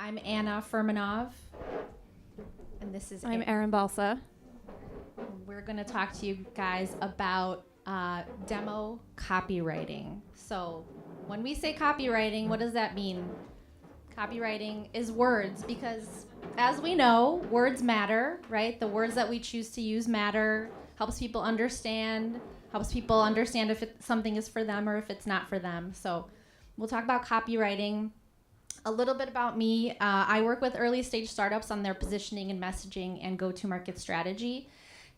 I'm Anna Furmanov, and this is I'm Erin Balsa. We're going to talk to you guys about demo copywriting. So when we say copywriting, what does that mean? Copywriting is words because, as we know, words matter, right? The words that we choose to use matter, helps people understand if something is for them or if it's not for them. So we'll talk about copywriting. A little bit about me. I work with early stage startups on their positioning and messaging and go-to-market strategy.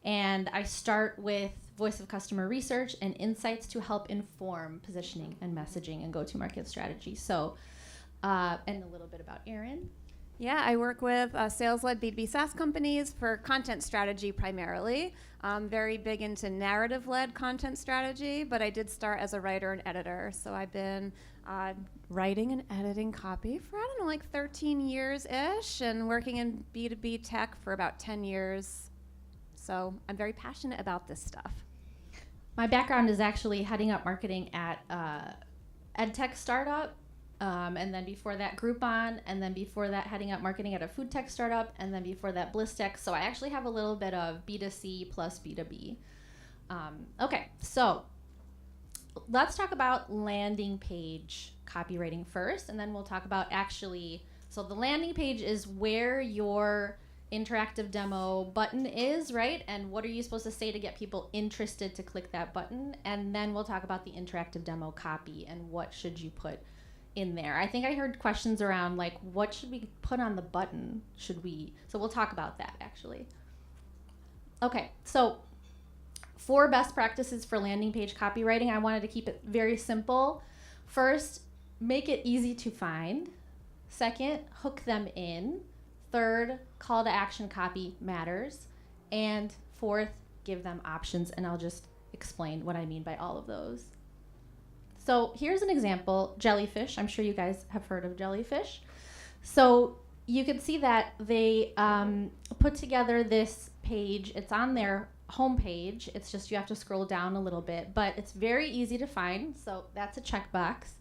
And I start with voice of customer research and insights to help inform positioning and messaging and go-to-market strategy. So, and a little bit about Erin. Yeah, I work with sales-led B2B SaaS companies for content strategy primarily. I'm very big into narrative-led content strategy, but I did start as a writer and editor. So I've been writing and editing copy for, 13 years-ish, and working in B2B tech for about 10 years. So I'm very passionate about this stuff. My background is actually heading up marketing at EdTech startup. And then before that, Groupon, and then before that, heading up marketing at a food tech startup, and then before that, Bliss Tech. So I actually have a little bit of B2C plus B2B. Okay, so let's talk about landing page copywriting first, and then we'll talk about so the landing page is where your interactive demo button is, right? And what are you supposed to say to get people interested to click that button? And then we'll talk about the interactive demo copy and what should you put in there. I think I heard questions around like, what should we put on the button? So we'll talk about that actually. Okay, so 4 best practices for landing page copywriting. I wanted to keep it very simple. First, make it easy to find. Second, hook them in. Third, call to action copy matters. And fourth, give them options. And I'll just explain what I mean by all of those. So here's an example, jellyfish. I'm sure you guys have heard of jellyfish. So you can see that they put together this page. It's on their homepage. It's just you have to scroll down a little bit, but it's very easy to find. So that's a checkbox.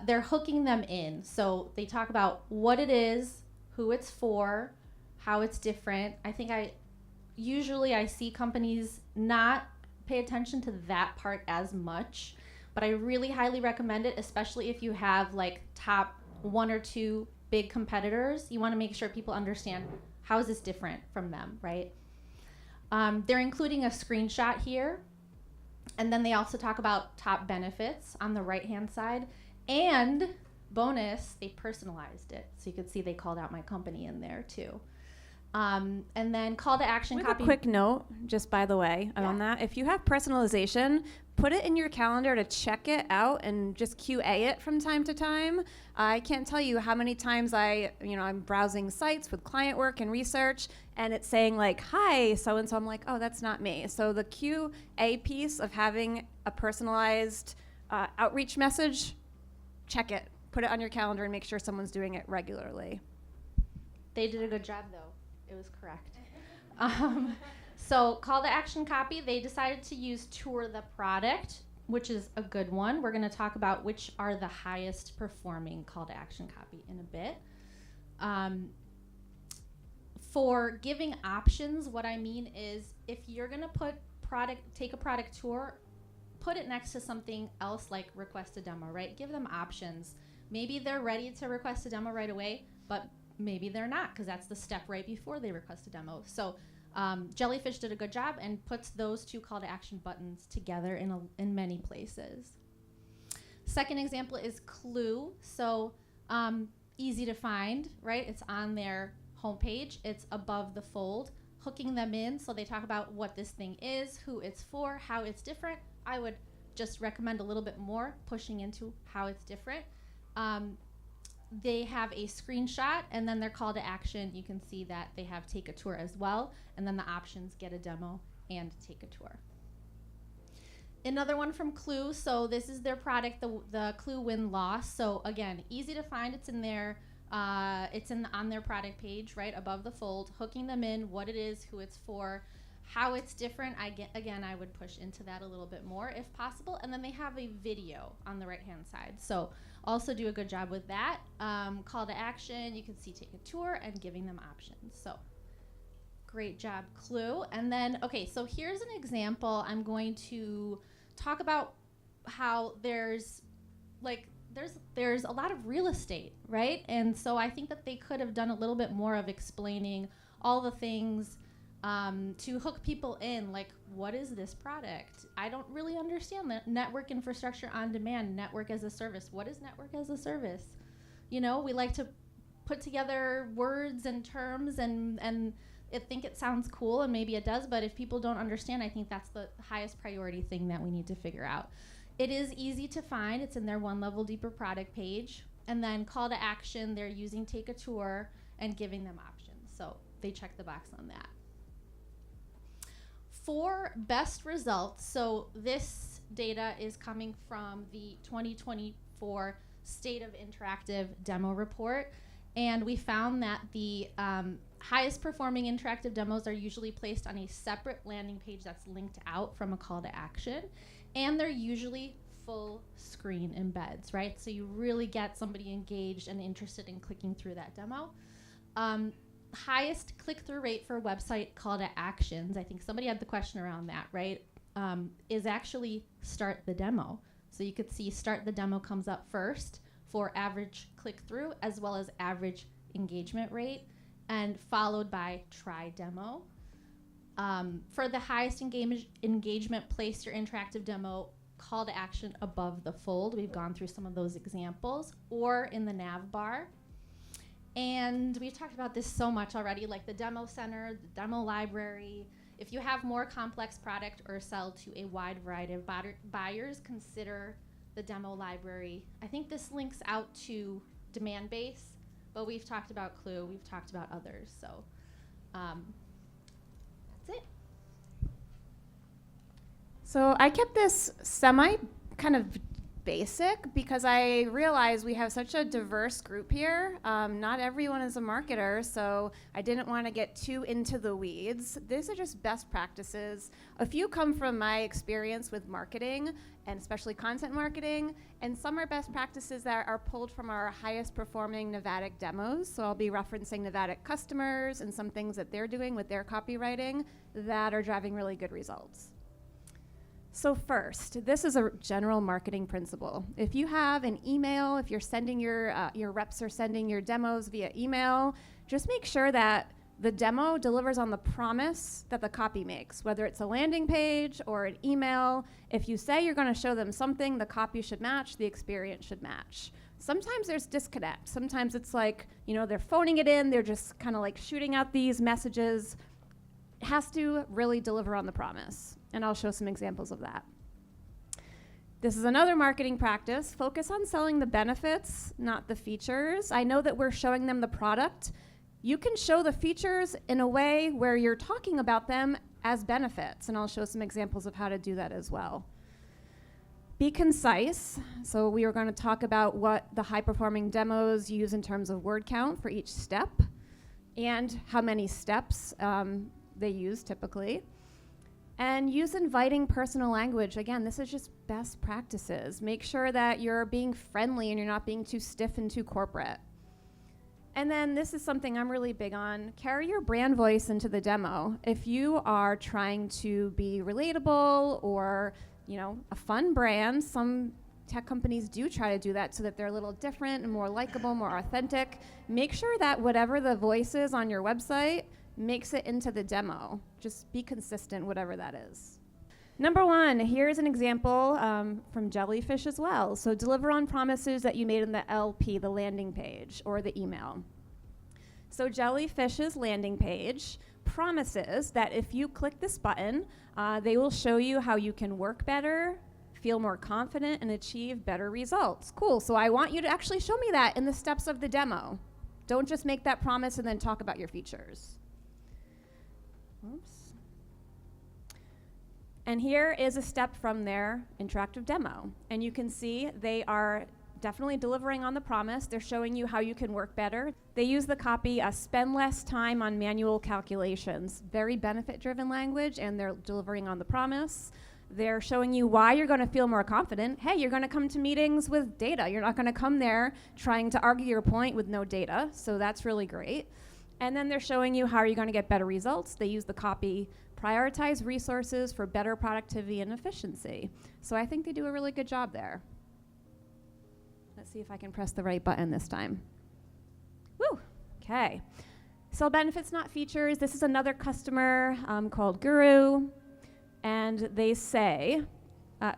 They're hooking them in. So they talk about what it is, who it's for, how it's different. I think I see companies not pay attention to that part as much. But I really highly recommend it, especially if you have like top 1 or 2 big competitors. You want to make sure people understand how is this different from them, right? They're including a screenshot here. And then they also talk about top benefits on the right-hand side. And bonus, they personalized it. So you can see they called out my company in there too. And then call to action With copy. A quick note, just by the way, on that, if you have personalization, put it in your calendar to check it out and just QA it from time to time. I can't tell you how many times I'm browsing sites with client work and research, and it's saying like, hi, so-and-so. I'm like, oh, that's not me. So the QA piece of having a personalized outreach message, check it. Put it on your calendar and make sure someone's doing it regularly. They did a good job, though. It was correct. So call to action copy, they decided to use tour the product, which is a good one. We're going to talk about which are the highest performing call to action copy in a bit. For giving options, what I mean is if you're going to take a product tour, put it next to something else like request a demo, right? Give them options. Maybe they're ready to request a demo right away, but maybe they're not, because that's the step right before they request a demo. So Jellyfish did a good job and puts those 2 call to action buttons together in many places. Second example is Clue. So easy to find, right? It's on their homepage. It's above the fold, hooking them in. So they talk about what this thing is, who it's for, how it's different. I would just recommend a little bit more pushing into how it's different. They have a screenshot, and then their call to action, you can see that they have take a tour as well, and then the options get a demo and take a tour. Another one from Clue, so this is their product, the Clue win-loss. So again, easy to find, it's in there, on their product page, right above the fold, hooking them in, what it is, who it's for, How it's different, I would push into that a little bit more if possible. And then they have a video on the right-hand side. So also do a good job with that. Call to action, you can see take a tour and giving them options. So great job, Clue. And then, okay, so here's an example. I'm going to talk about how there's a lot of real estate, right? And so I think that they could have done a little bit more of explaining all the things to hook people in, like, what is this product? I don't really understand that. Network infrastructure on demand, network as a service. What is network as a service? You know, we like to put together words and terms and I think it sounds cool, and maybe it does, but if people don't understand, I think that's the highest priority thing that we need to figure out. It is easy to find. It's in their one level deeper product page. And then call to action, they're using take a tour and giving them options. So they check the box on that. For best results, so this data is coming from the 2024 State of Interactive Demo Report. And we found that the highest performing interactive demos are usually placed on a separate landing page that's linked out from a call to action. And they're usually full screen embeds, right? So you really get somebody engaged and interested in clicking through that demo. Highest click-through rate for website call to actions, I think somebody had the question around that, right? Is actually start the demo. So you could see start the demo comes up first for average click-through as well as average engagement rate, and followed by try demo. For the highest engagement, place your interactive demo call to action above the fold. We've gone through some of those examples, or in the nav bar. And we've talked about this so much already, like the demo center, the demo library. If you have more complex product or sell to a wide variety of buyers, consider the demo library. I think this links out to demand base, but we've talked about Clue, we've talked about others, so that's it. So I kept this semi kind of basic because I realized we have such a diverse group here. Not everyone is a marketer, so I didn't want to get too into the weeds. These are just best practices. A few come from my experience with marketing, and especially content marketing, and some are best practices that are pulled from our highest performing Navattic demos. So I'll be referencing Navattic customers and some things that they're doing with their copywriting that are driving really good results. So first, this is a general marketing principle. If you have an email, if you're sending your reps are sending your demos via email, just make sure that the demo delivers on the promise that the copy makes, whether it's a landing page or an email. If you say you're going to show them something, the copy should match, the experience should match. Sometimes there's disconnect. Sometimes it's like, they're phoning it in, they're just kind of like shooting out these messages. It has to really deliver on the promise. And I'll show some examples of that. This is another marketing practice. Focus on selling the benefits, not the features. I know that we're showing them the product. You can show the features in a way where you're talking about them as benefits, and I'll show some examples of how to do that as well. Be concise. So we are going to talk about what the high-performing demos use in terms of word count for each step and how many steps they use typically. And use inviting personal language. Again, this is just best practices. Make sure that you're being friendly and you're not being too stiff and too corporate. And then this is something I'm really big on. Carry your brand voice into the demo. If you are trying to be relatable or, a fun brand, some tech companies do try to do that so that they're a little different and more likable, more authentic. Make sure that whatever the voice is on your website makes it into the demo. Just be consistent, whatever that is. Number one, here's an example from Jellyfish as well. So deliver on promises that you made in the LP, the landing page, or the email. So Jellyfish's landing page promises that if you click this button, they will show you how you can work better, feel more confident, and achieve better results. Cool, so I want you to actually show me that in the steps of the demo. Don't just make that promise and then talk about your features. Oops. And here is a step from their interactive demo. And you can see they are definitely delivering on the promise. They're showing you how you can work better. They use the copy, spend less time on manual calculations. Very benefit-driven language, and they're delivering on the promise. They're showing you why you're going to feel more confident. Hey, you're going to come to meetings with data. You're not going to come there trying to argue your point with no data. So that's really great. And then they're showing you how you're going to get better results. They use the copy, prioritize resources for better productivity and efficiency. So I think they do a really good job there. Let's see if I can press the right button this time. Woo, okay. Sell benefits, not features. This is another customer called Guru. And they say,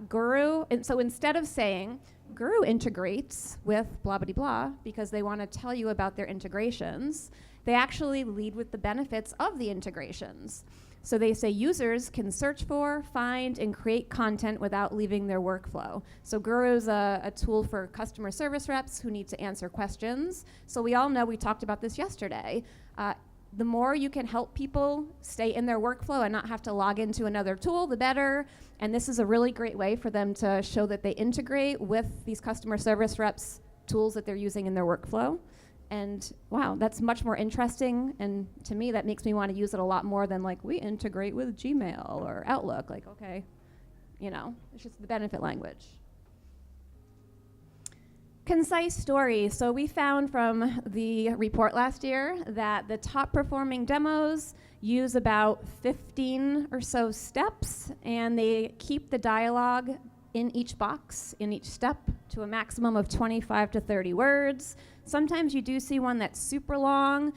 Guru, and so instead of saying, Guru integrates with blah, blah, blah, because they want to tell you about their integrations, they actually lead with the benefits of the integrations. So they say users can search for, find, and create content without leaving their workflow. So Guru's a tool for customer service reps who need to answer questions. So we all know, we talked about this yesterday, the more you can help people stay in their workflow and not have to log into another tool, the better. And this is a really great way for them to show that they integrate with these customer service reps tools that they're using in their workflow. And wow, that's much more interesting. And to me, that makes me want to use it a lot more than like, we integrate with Gmail or Outlook. Like, okay, you know, it's just the benefit language. Concise story. So we found from the report last year that the top performing demos use about 15 or so steps, and they keep the dialogue in each box, in each step, to a maximum of 25 to 30 words. Sometimes you do see one that's super long.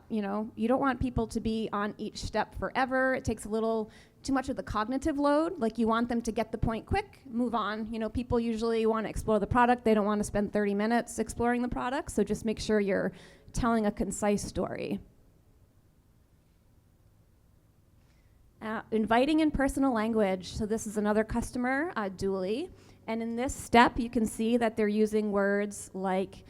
You know, you don't want people to be on each step forever. It takes a little too much of the cognitive load. Like, you want them to get the point quick, move on. You know, people usually want to explore the product. They don't want to spend 30 minutes exploring the product. So just make sure you're telling a concise story. Inviting in personal language. So this is another customer, Dooley. And in this step, you can see that they're using words like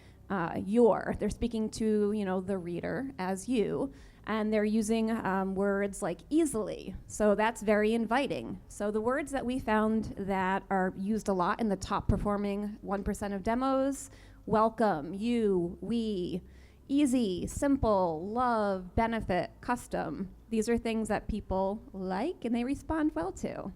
your. They're speaking to, you know, the reader as you. And they're using words like easily. So that's very inviting. So the words that we found that are used a lot in the top performing 1% of demos: welcome, you, we, easy, simple, love, benefit, custom. These are things that people like and they respond well to.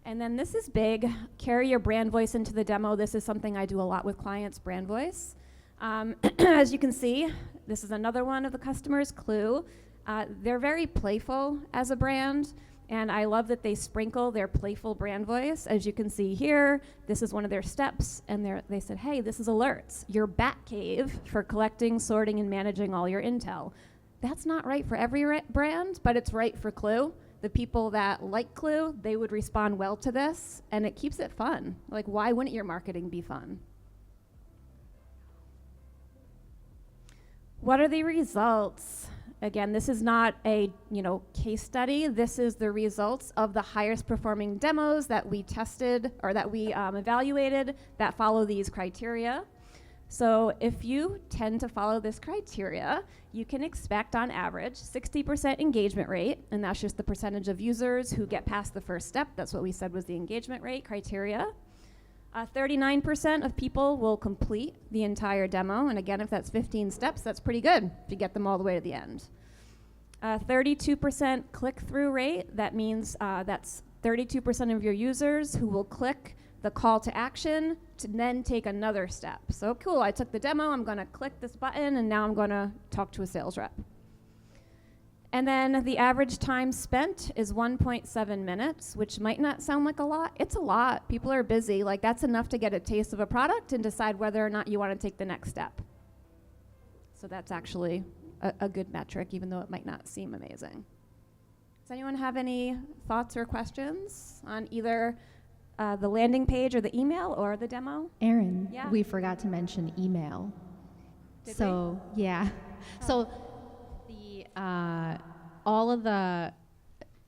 And then this is big. Carry your brand voice into the demo. This is something I do a lot with clients, brand voice. As you can see, this is another one of the customers, Clue. They're very playful as a brand, and I love that they sprinkle their playful brand voice. As you can see here, this is one of their steps, and they said, hey, this is alerts, your bat cave for collecting, sorting, and managing all your intel. That's not right for every brand, but it's right for Clue. The people that like Clue, they would respond well to this, and it keeps it fun. Like, why wouldn't your marketing be fun? What are the results? Again, this is not a case study. This is the results of the highest performing demos that we tested or that we evaluated that follow these criteria. So if you tend to follow this criteria, you can expect on average 60% engagement rate, and that's just the percentage of users who get past the first step. That's what we said was the engagement rate criteria. 39% of people will complete the entire demo, and again, if that's 15 steps, that's pretty good to get them all the way to the end. 32% click-through rate. That means that's 32% of your users who will click the call to action to then take another step. So cool, I took the demo, I'm gonna click this button, and now I'm gonna talk to a sales rep. And then the average time spent is 1.7 minutes, which might not sound like a lot. It's a lot. People are busy. Like, that's enough to get a taste of a product and decide whether or not you want to take the next step. So that's actually a good metric, even though it might not seem amazing. Does anyone have any thoughts or questions on either the landing page or the email or the demo? Erin, Yeah? we forgot to mention email. Did we? Yeah. Oh. So all of the,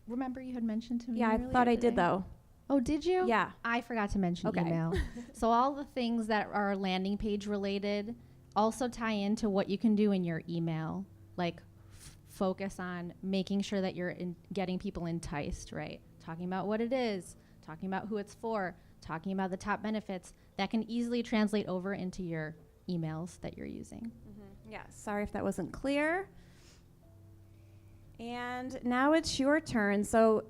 remember you had mentioned to me Yeah, I thought I did though. Oh, did you? Yeah. I forgot to mention Okay. email. So all the things that are landing page related also tie into what you can do in your email, like focus on making sure that you're getting people enticed, right? Talking about what it is, talking about who it's for, talking about the top benefits, that can easily translate over into your emails that you're using. Yeah, sorry if that wasn't clear. And now it's your turn. So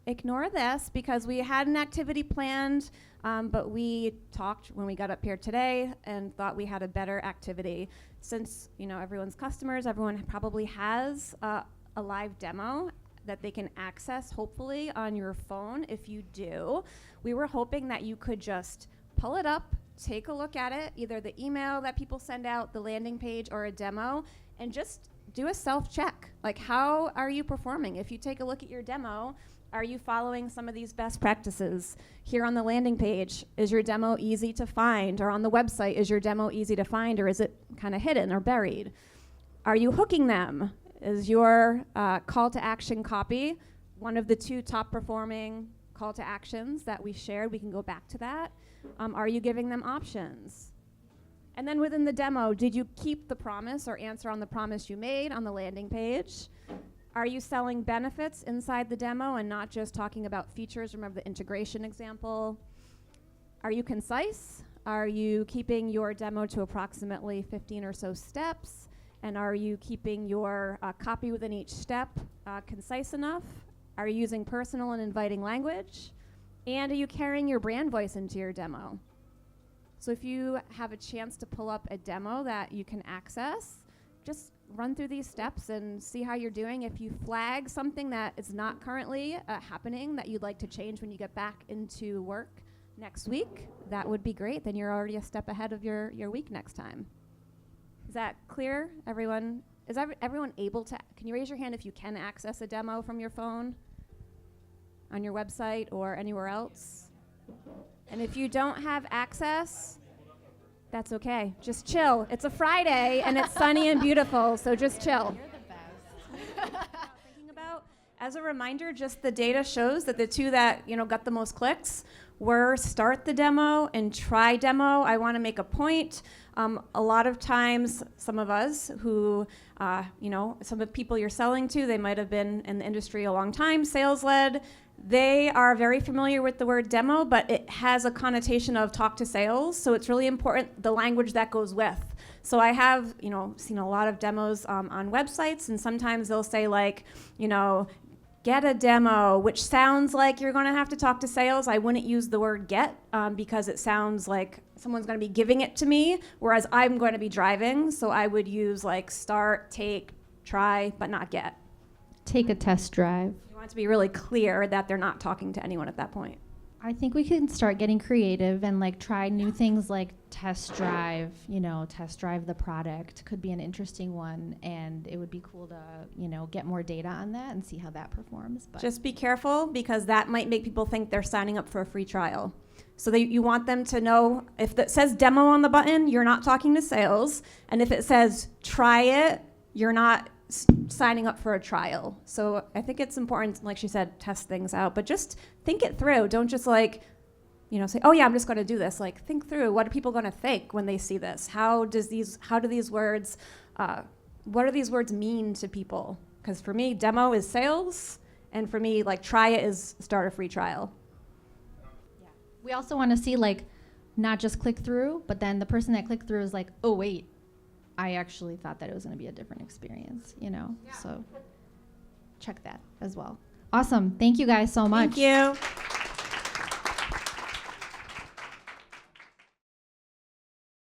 ignore this because we had an activity planned, but we talked when we got up here today and thought we had a better activity. Since, you know, everyone's customers, everyone probably has a live demo that they can access, hopefully, on your phone. If you do, we were hoping that you could just pull it up, take a look at it, either the email that people send out, the landing page, or a demo, and just do a self-check. Like, how are you performing? If you take a look at your demo, are you following some of these best practices? Here on the landing page, is your demo easy to find? Or on the website, is your demo easy to find, or is it kind of hidden or buried? Are you hooking them? Is your call to action copy one of the 2 top performing call to actions that we shared? We can go back to that. Are you giving them options? And then within the demo, did you keep the promise or answer on the promise you made on the landing page? Are you selling benefits inside the demo and not just talking about features? Remember the integration example. Are you concise? Are you keeping your demo to approximately 15 or so steps? And are you keeping your copy within each step concise enough? Are you using personal and inviting language? And are you carrying your brand voice into your demo? So if you have a chance to pull up a demo that you can access, just run through these steps and see how you're doing. If you flag something that is not currently happening that you'd like to change when you get back into work next week, that would be great. Then you're already a step ahead of your week next time. Is that clear, everyone? Is everyone able to, can you raise your hand if you can access a demo from your phone on your website or anywhere else? And if you don't have access, that's okay. Just chill. It's a Friday and it's sunny and beautiful, so just chill. You're the best. Thinking about, as a reminder, just the data shows that the 2 that got the most clicks were start the demo and try demo. I want to make a point. A lot of times, some of us who, some of the people you're selling to, they might have been in the industry a long time, sales-led. They are very familiar with the word demo, but it has a connotation of talk to sales. So it's really important, the language that goes with. So I have, seen a lot of demos on websites, and sometimes they'll say like, get a demo, which sounds like you're going to have to talk to sales. I wouldn't use the word get because it sounds like someone's going to be giving it to me, whereas I'm going to be driving. So I would use like start, take, try, but not get. Take a test drive. You want it to be really clear that they're not talking to anyone at that point. I think we can start getting creative and like try new things like test drive, test drive the product could be an interesting one, and it would be cool to, get more data on that and see how that performs. But just be careful because that might make people think they're signing up for a free trial. So you want them to know if it says demo on the button, you're not talking to sales, and if it says try it, you're not signing up for a trial. So I think it's important, like she said, test things out, but just think it through. Don't just say, oh yeah, I'm just going to do this. Like, think through, what are people going to think when they see this? What do these words mean to people? Because for me, demo is sales, and for me, like, try it is start a free trial. Yeah. We also want to see like not just click through, but then the person that clicked through is like, oh wait, I actually thought that it was going to be a different experience, Yeah. So check that as well. Awesome. Thank you guys so much. Thank you.